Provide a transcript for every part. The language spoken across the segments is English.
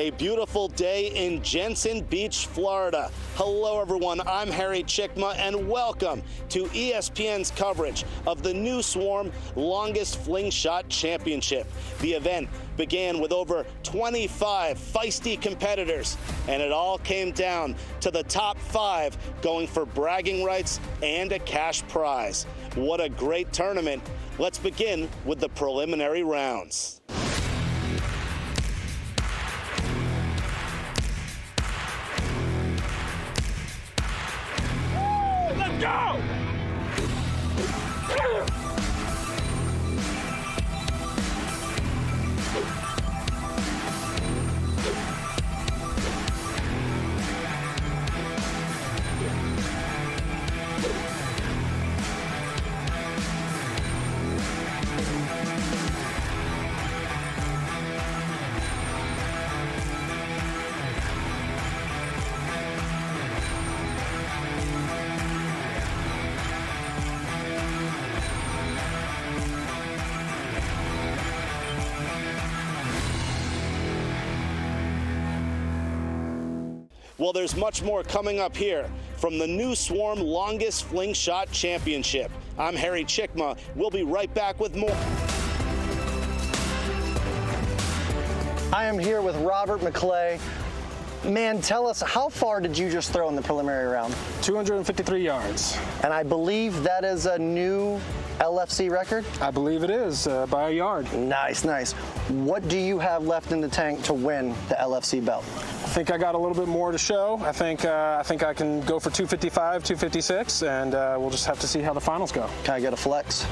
A beautiful day in Jensen Beach, Florida. Hello everyone, I'm Harry Chickma and welcome to ESPN's coverage of the New Swarm Longest Fling Shot Championship. The event began with over 25 feisty competitors, and it all came down to the top 5 going for bragging rights and a cash prize. What a great tournament. Let's begin with the preliminary rounds. Go! Well, there's much more coming up here from the New Swarm Longest Fling Shot Championship. I'm Harry Chickma. We'll be right back with more. I am here with Robert McClay. Man, tell us, how far did you just throw in the preliminary round? 253 yards. And I believe that is a new LFC record? I believe it is, by a yard. Nice, nice. What do you have left in the tank to win the LFC belt? I think I got a little bit more to show. I think I can go for 255, 256, and we'll just have to see how the finals go. Can I get a flex?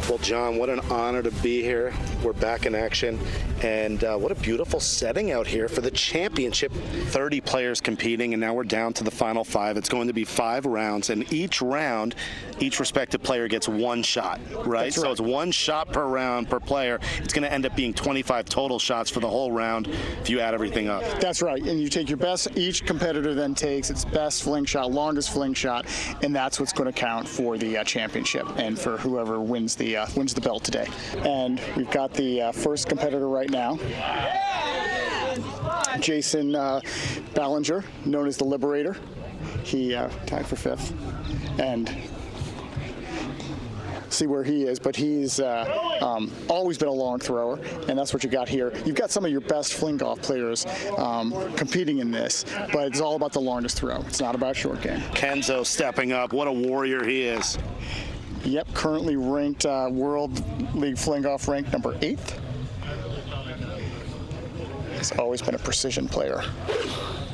Well, John, what an honor to be here. We're back in action, and what a beautiful setting out here for the championship. 30 players competing, and now we're down to the final 5. It's going to be 5 rounds, and each round, each respective player gets 1 shot, right? So it's 1 shot per round per player. It's going to end up being 25 total shots for the whole round if you add everything up. That's right, and you take your best. Each competitor then takes its best fling shot, longest fling shot, and that's what's going to count for the championship and for whoever wins the belt today. And we've got the first competitor right now, Jason Ballinger, known as the Liberator. He tied for 5th, and see where he is, but he's always been a long thrower, and that's what you got here. You've got some of your best FlingGolf players competing in this, but it's all about the longest throw. It's not about short game. Kenzo stepping up. What a warrior he is. Yep, currently ranked World League FlingGolf ranked number 8th. He's always been a precision player.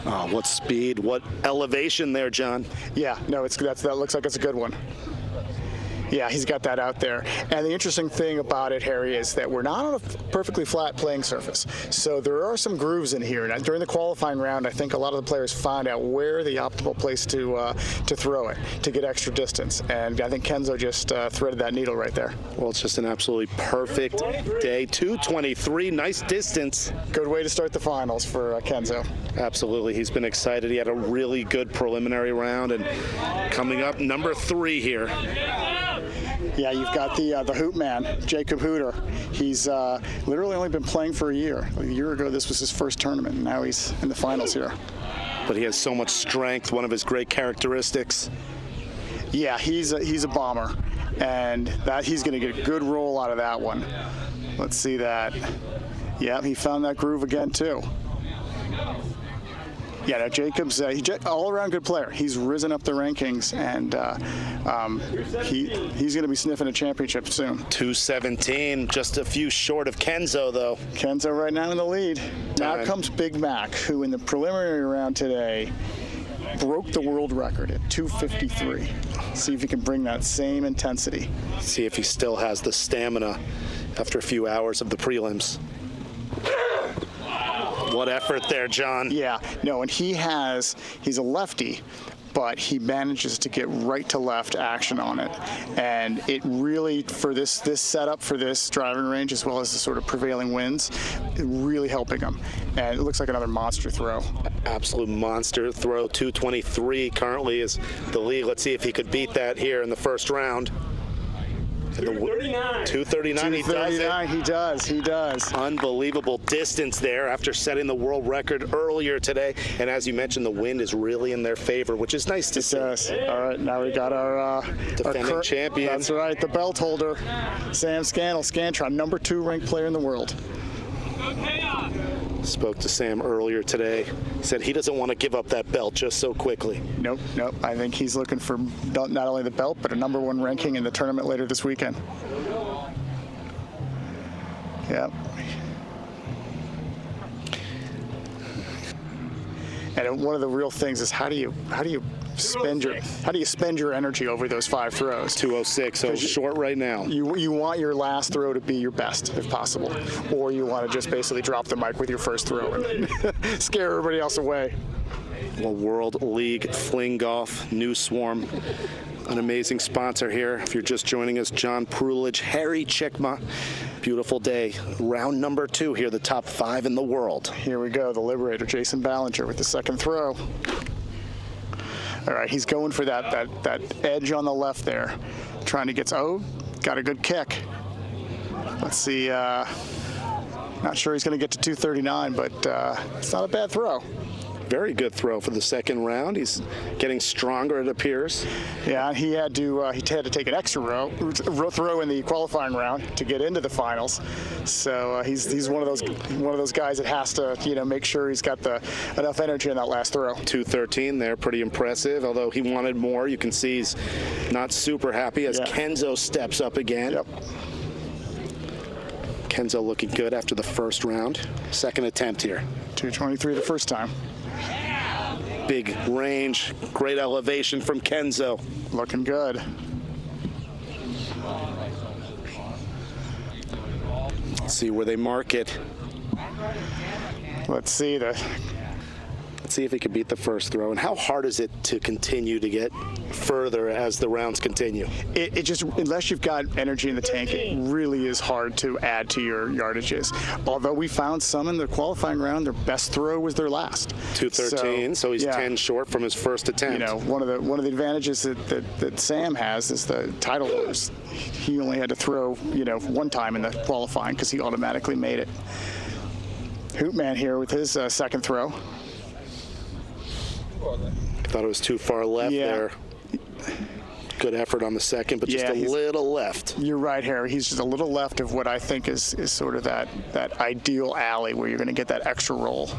Oh, what speed, what elevation there, John. Yeah, no, that looks like it's a good one. Yeah, he's got that out there. And the interesting thing about it, Harry, is that we're not on a perfectly flat playing surface. So there are some grooves in here. And during the qualifying round, I think a lot of the players find out where the optimal place to throw it, to get extra distance. And I think Kenzo just threaded that needle right there. Well, it's just an absolutely perfect day. 223, nice distance. Good way to start the finals for Kenzo. Absolutely, he's been excited. He had a really good preliminary round, and coming up, number 3 here. Yeah, you've got the Hoot Man, Jacob Hooter. He's literally only been playing for a year. A year ago, this was his first tournament, and now he's in the finals here. But he has so much strength, one of his great characteristics. Yeah, he's a bomber, and that he's going to get a good roll out of that one. Let's see that. Yeah, he found that groove again, too. Yeah, no, Jacob's he's an all-around good player. He's risen up the rankings, and he's going to be sniffing a championship soon. 217, just a few short of Kenzo, though. Kenzo right now in the lead. Now comes Big Mac, who in the preliminary round today broke the world record at 253. See if he can bring that same intensity. See if he still has the stamina after a few hours of the prelims. What effort there, John. Yeah, no, and he's a lefty, but he manages to get right to left action on it. And it really, for this setup, for this driving range, as well as the sort of prevailing winds, really helping him. And it looks like another monster throw. Absolute monster throw. 223 currently is the lead. Let's see if he could beat that here in the first round. 239. 239, he does. Unbelievable distance there after setting the world record earlier today. And as you mentioned, the wind is really in their favor, which is nice to see. Yes. All right, now we got our defending champion. That's right, the belt holder, Sam Scantron, number 2 ranked player in the world. Spoke to Sam earlier today. Said he doesn't want to give up that belt just so quickly. Nope. I think he's looking for not only the belt, but a number 1 ranking in the tournament later this weekend. Yep. And one of the real things is how do you spend your energy over those 5 throws? 206, so short right now. You want your last throw to be your best if possible, or you want to just basically drop the mic with your first throw and scare everybody else away. Well, World League FlingGolf, New Swarm, an amazing sponsor here. If you're just joining us, John Prulich, Harry Chickma. Beautiful day. Round number 2 here, the top 5 in the world. Here we go, the Liberator, Jason Ballinger with the second throw. All right, he's going for that edge on the left there, trying to get. Got a good kick. Let's see. Not sure he's going to get to 239, but it's not a bad throw. Very good throw for the second round. He's getting stronger, it appears. Yeah, he had to take an extra throw in the qualifying round to get into the finals. So he's one of those guys that has to make sure he's got enough energy in that last throw. 213 there, pretty impressive. Although he wanted more, you can see he's not super happy as Kenzo steps up again. Yep. Kenzo looking good after the first round. Second attempt here. 223 the first time. Big range, great elevation from Kenzo. Looking good. Let's see where they mark it. Let's see if he can beat the first throw. And how hard is it to continue to get further as the rounds continue? It just, unless you've got energy in the tank, it really is hard to add to your yardages. Although we found some in the qualifying round, their best throw was their last. 213, so he's 10 short from his first attempt. One of the advantages that Sam has is the title holders. He only had to throw, 1 time in the qualifying because he automatically made it. Hoopman here with his second throw. Thought it was too far left there. Good effort on the second, but just a little left. You're right, Harry. He's just a little left of what I think is sort of that ideal alley where you're going to get that extra roll.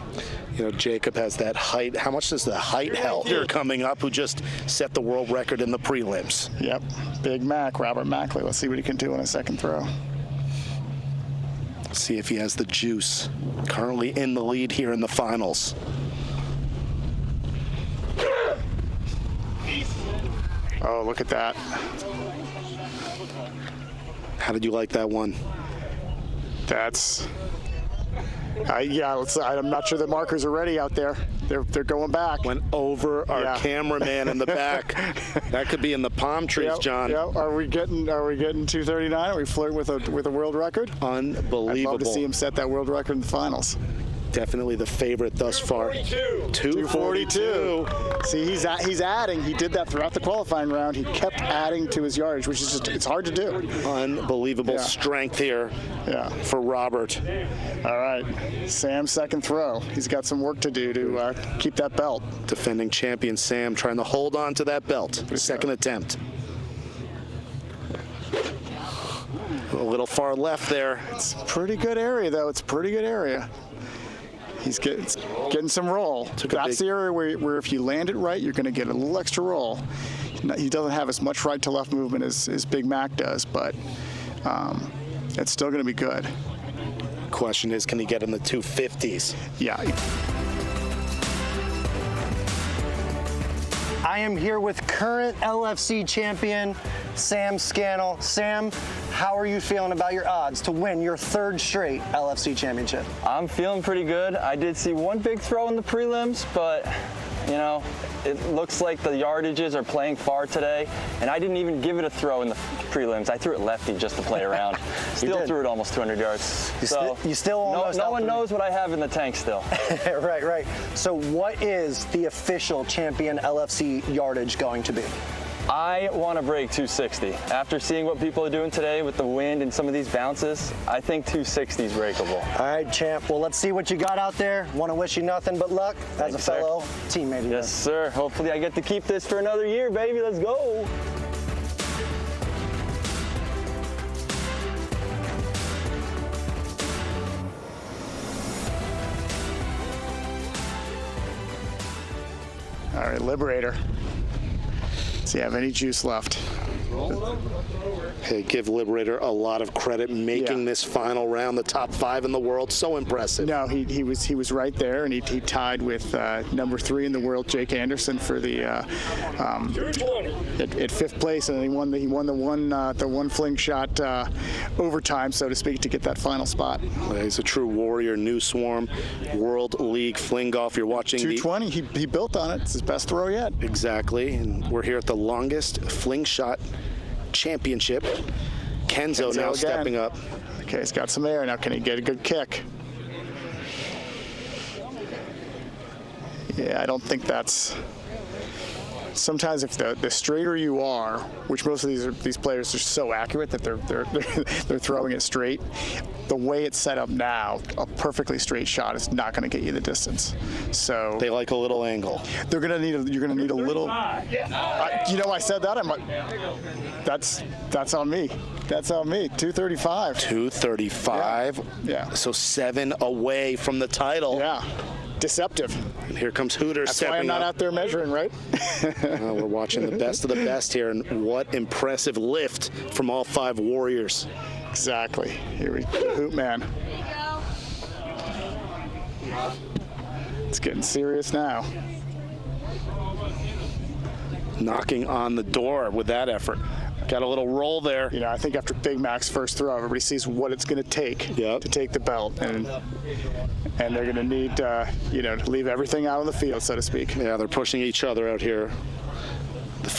Jacob has that height. How much does the height help? Here coming up, who just set the world record in the prelims. Yep. Big Mac, Robert Mackley. Let's see what he can do on a second throw. See if he has the juice. Currently in the lead here in the finals. Oh, look at that. How did you like that one? That's... I'm not sure the markers are ready out there. They're going back. Went over our cameraman in the back. That could be in the palm trees, John. Yep. Are we getting 239? Are we flirting with a world record? Unbelievable. I'd love to see him set that world record in the finals. Definitely the favorite thus far. 242. See, he's adding. He did that throughout the qualifying round. He kept adding to his yardage, which is it's hard to do. Unbelievable strength here for Robert. All right, Sam's second throw. He's got some work to do to keep that belt. Defending champion Sam trying to hold on to that belt. Second attempt. A little far left there. It's a pretty good area, though. It's a pretty good area. He's getting some roll. That's the area where if you land it right, you're going to get a little extra roll. He doesn't have as much right to left movement as Big Mac does, but it's still going to be good. Question is, can he get in the 250s? Yeah. I am here with current LFC champion, Sam Scannell. Sam, how are you feeling about your odds to win your 3rd straight LFC championship? I'm feeling pretty good. I did see one big throw in the prelims, but it looks like the yardages are playing far today, and I didn't even give it a throw in the prelims. I threw it lefty just to play around. Still threw it almost 200 yards. You still almost no one knows what I have in the tank still. Right. So what is the official champion LFC yardage going to be? I want to break 260. After seeing what people are doing today with the wind and some of these bounces, I think 260 is breakable. All right, champ. Well, let's see what you got out there. Want to wish you nothing but luck as a fellow teammate. Of Yes, sir. Hopefully I get to keep this for another year, baby. Let's go. All right, Liberator. Does he have any juice left? Hey, give Liberator a lot of credit making this final round the top 5 in the world. So impressive. No, he was right there, and he tied with number 3 in the world, Jake Anderson, for the at 5th place, and he won the one fling shot overtime, so to speak, to get that final spot. He's a true warrior. New Swarm World League FlingGolf. You're watching 220. He built on it. It's his best throw yet. Exactly, and we're here at the longest fling shot championship. Kenzo now again. stepping up. Okay, he's got some air now. Can he get a good kick? Yeah, I don't think that's. Sometimes if the straighter you are, which most of these players are so accurate that they're throwing it straight, the way it's set up now, a perfectly straight shot is not going to get you the distance. So They like a little angle. you're going to need a little. I said that. I'm like, that's on me. That's on me. 235. 235. Yeah. So 7 away from the title. Yeah. Deceptive. And here comes Hooters That's stepping why I'm not up. out there measuring, right? We're watching the best of the best here, and what impressive lift from all 5 warriors. Exactly. Here we go. Hoot man. It's getting serious now. Knocking on the door with that effort. Got a little roll there. You know, I think after Big Mac's first throw, everybody sees what it's going to take to take the belt, and they're going to need, to leave everything out on the field, so to speak. Yeah, they're pushing each other out here.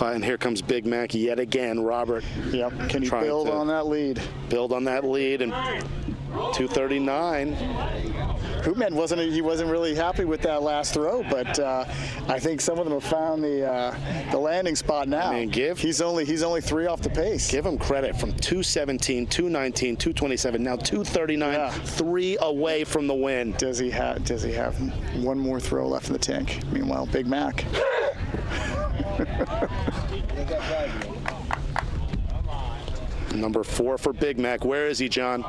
And here comes Big Mac yet again. Robert. Yep. Can he build on that lead? Build on that lead, and 239. Hootman wasn't really happy with that last throw, but I think some of them have found the landing spot now. I mean, he's only 3 off the pace. Give him credit from 217, 219, 227, now 239, 3 away from the win. Does he have one more throw left in the tank? Meanwhile, Big Mac. Number 4 for Big Mac. Where is he, John?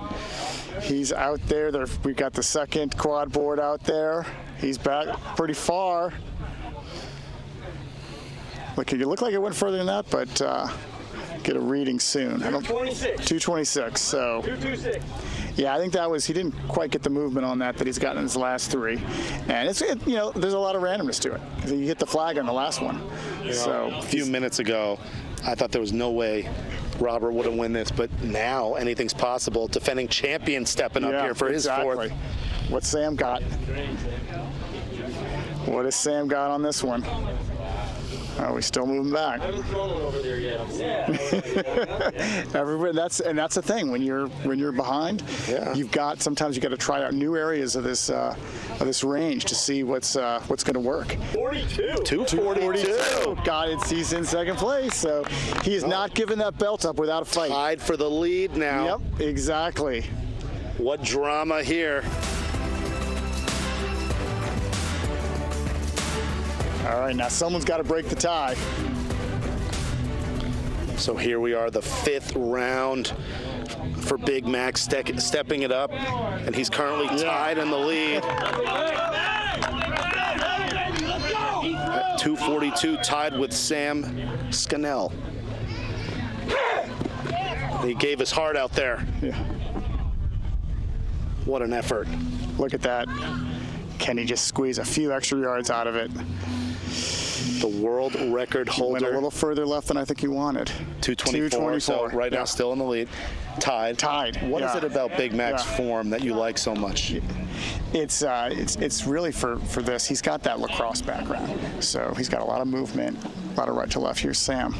He's out there. We've got the second quad board out there. He's back pretty far. Look, it looked like it went further than that, but get a reading soon. 226. So 226. Yeah, I think he didn't quite get the movement on that he's gotten in his last 3. And there's a lot of randomness to it. He hit the flag on the last one. So a few minutes ago, I thought there was no way Robert would have won this, but now anything's possible. Defending champion stepping up here for his 4th. What's Sam got? What has Sam got on this one? Oh, he's still moving back. Everybody, that's the thing. When you're behind, sometimes you got to try out new areas of this range to see what's going to work. 242. Got it. He's in 2nd place, so he is not giving that belt up without a fight. Tied for the lead now. Yep, exactly. What drama here. All right, now someone's got to break the tie. So here we are, the 5th round for Big Mac stepping it up, and he's currently tied in the lead. At 242, tied with Sam Scannell. He gave his heart out there. Yeah. What an effort. Look at that. Can he just squeeze a few extra yards out of it? The world record holder. Went a little further left than I think he wanted. 224. So right now still in the lead. Tied. What is it about Big Mac's form that you like so much? It's really for this. He's got that lacrosse background, so he's got a lot of movement, a lot of right to left. Here's Sam.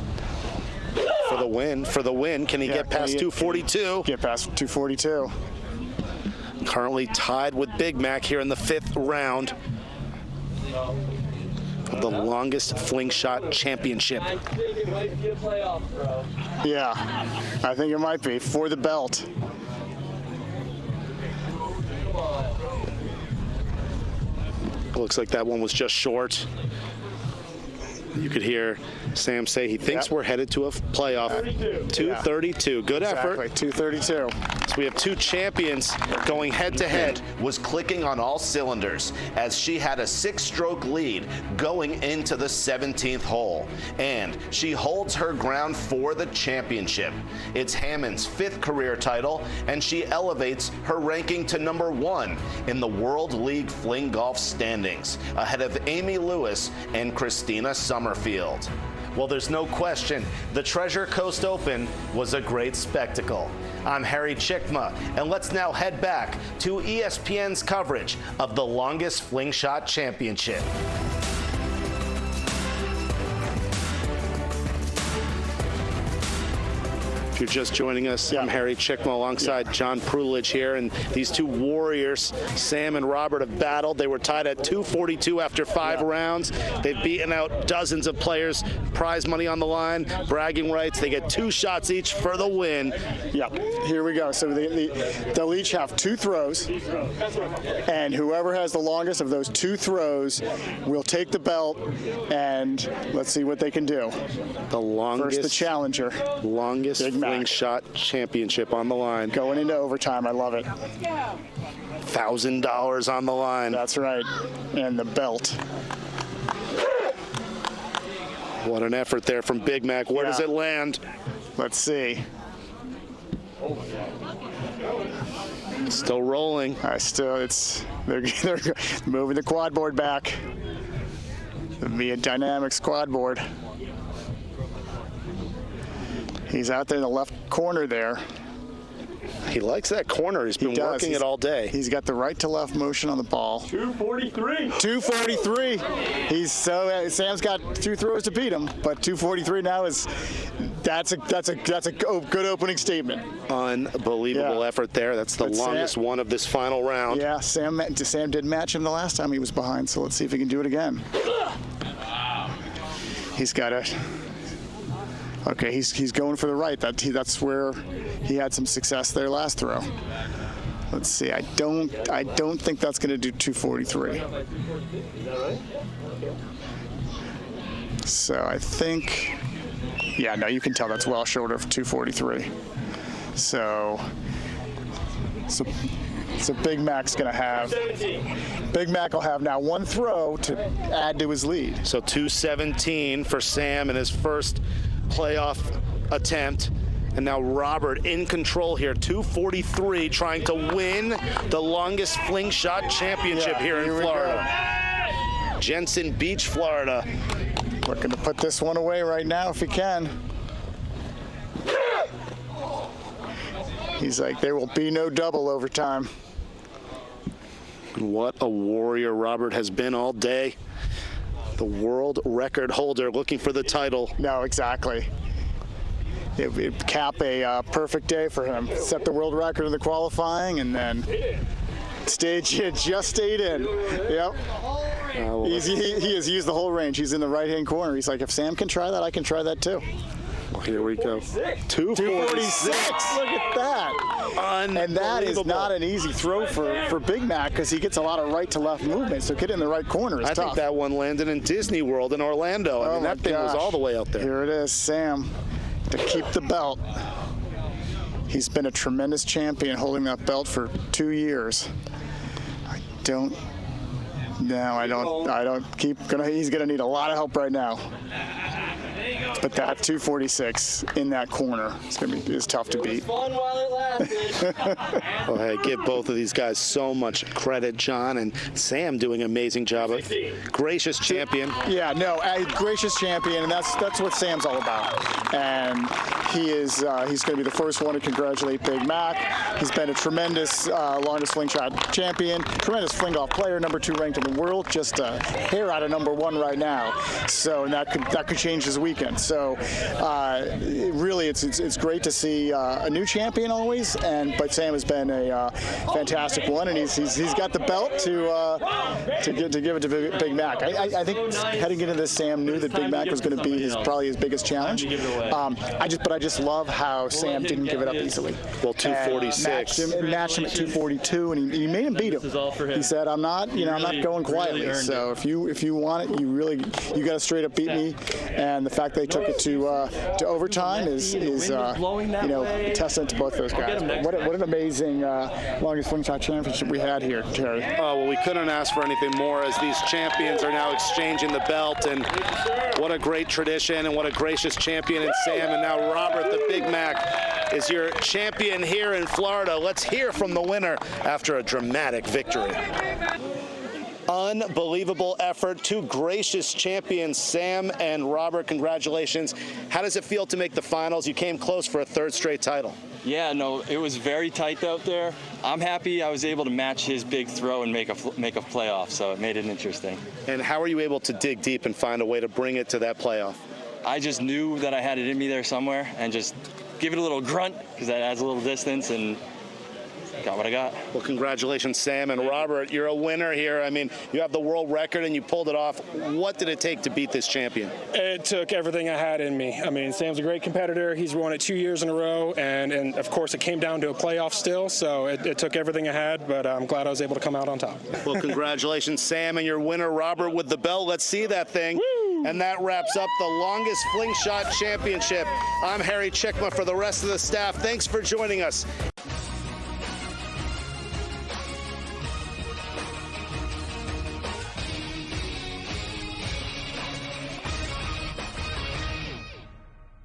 For the win. Can he get past 242? Get past 242. Currently tied with Big Mac here in the 5th round. of the longest fling shot championship. Yeah, I think it might be for the belt. Looks like that one was just short. You could hear Sam say he thinks we're headed to a playoff. 232. Good effort. Exactly, 232. So we have two champions going head-to-head. Was clicking on all cylinders as she had a 6-stroke lead going into the 17th hole, and she holds her ground for the championship. It's Hammond's 5th career title, and she elevates her ranking to #1 in the World League FlingGolf standings, ahead of Amy Lewis and Christina Summerfield. Well, there's no question, the Treasure Coast Open was a great spectacle. I'm Harry Chickma, and let's now head back to ESPN's coverage of the longest fling shot championship. If you're just joining us, I'm Harry Chickma alongside John Prulidge here, and these two warriors, Sam and Robert, have battled. They were tied at 242 after 5 rounds. They've beaten out dozens of players, prize money on the line, bragging rights. They get 2 shots each for the win. Yep, here we go. So they'll each have 2 throws, and whoever has the longest of those 2 throws will take the belt, and let's see what they can do. The longest. First, the challenger. Longest fling shot championship on the line. Going into overtime, I love it. $1,000 on the line. That's right, and the belt. What an effort there from Big Mac. Where does it land? Let's see. Still rolling. They're moving the quad board back. It'll be a dynamic squad board. He's out there in the left corner there. He likes that corner. He's been working it all day. He's got the right to left motion on the ball. 243. 243. Sam's got 2 throws to beat him, but 243 now that's a good opening statement. Unbelievable effort there. That's the longest one of this final round. Yeah, Sam did match him the last time he was behind, so let's see if he can do it again. He's got it. Okay, he's going for the right. That's where he had some success there last throw. Let's see. I don't think that's going to do 243. So I think, no, you can tell that's well short of 243. So Big Mac's going to have. Big Mac will have now 1 throw to add to his lead. So 217 for Sam in his first playoff attempt, and now Robert in control here. 243, trying to win the longest fling shot championship here in Florida. Jensen Beach, Florida. Looking to put this one away right now if he can. He's like, there will be no double overtime. What a warrior Robert has been all day. The world record holder looking for the title. No, exactly. It would cap a perfect day for him. Set the world record in the qualifying, and then just stayed in. Yep. He has used the whole range. He's in the right-hand corner. He's like, if Sam can try that, I can try that too. Well, here we go. 246. Look at that. And that is not an easy throw for Big Mac, because he gets a lot of right to left movement. So getting in the right corner is tough. I think that one landed in Disney World in Orlando. I mean, that thing was all the way out there. Here it is, Sam, to keep the belt. He's been a tremendous champion, holding that belt for 2 years. He's gonna need a lot of help right now. But that 246 in that corner is tough to beat. Well, hey, give both of these guys so much credit, John, and Sam doing an amazing job. Gracious champion. Yeah, no, a gracious champion, and that's what Sam's all about. And he's going to be the first one to congratulate Big Mac. He's been a tremendous longest fling shot champion, tremendous fling golf player, #2 ranked in the world, just a hair out of #1 right now. So and that could change his weekend. So really, it's great to see a new champion always, but Sam has been a fantastic one, and he's got the belt to give it to Big Mac. I think heading into this, Sam knew that Big Mac was going to be probably his biggest challenge. I just love how Sam didn't give it up easily. Well, 246. Matched him at 242, and he made him beat him. He said, "I'm not going quietly. So if you want it, you got to straight up beat me." And the fact they took it to overtime is a testament to both those guys. What an amazing longest fling shot championship we had here, Terry. Oh, well, we couldn't ask for anything more as these champions are now exchanging the belt, and what a great tradition and what a gracious champion in Sam. And now Robert the Big Mac is your champion here in Florida. Let's hear from the winner after a dramatic victory. Unbelievable effort. Two gracious champions, Sam and Robert. Congratulations. How does it feel to make the finals? You came close for a third straight title. Yeah, no, it was very tight out there. I'm happy I was able to match his big throw and make a playoff, so it made it interesting. And how were you able to dig deep and find a way to bring it to that playoff? I just knew that I had it in me there somewhere and just give it a little grunt because that adds a little distance, and got what I got. Well, congratulations, Sam and Robert. You're a winner here. I mean, you have the world record and you pulled it off. What did it take to beat this champion? It took everything I had in me. I mean, Sam's a great competitor. He's won it 2 years in a row, and of course it came down to a playoff still, so it took everything I had, but I'm glad I was able to come out on top. Well, congratulations, Sam, and your winner, Robert, with the belt. Let's see that thing. Woo! And that wraps up the longest fling shot championship. I'm Harry Chickma for the rest of the staff. Thanks for joining us.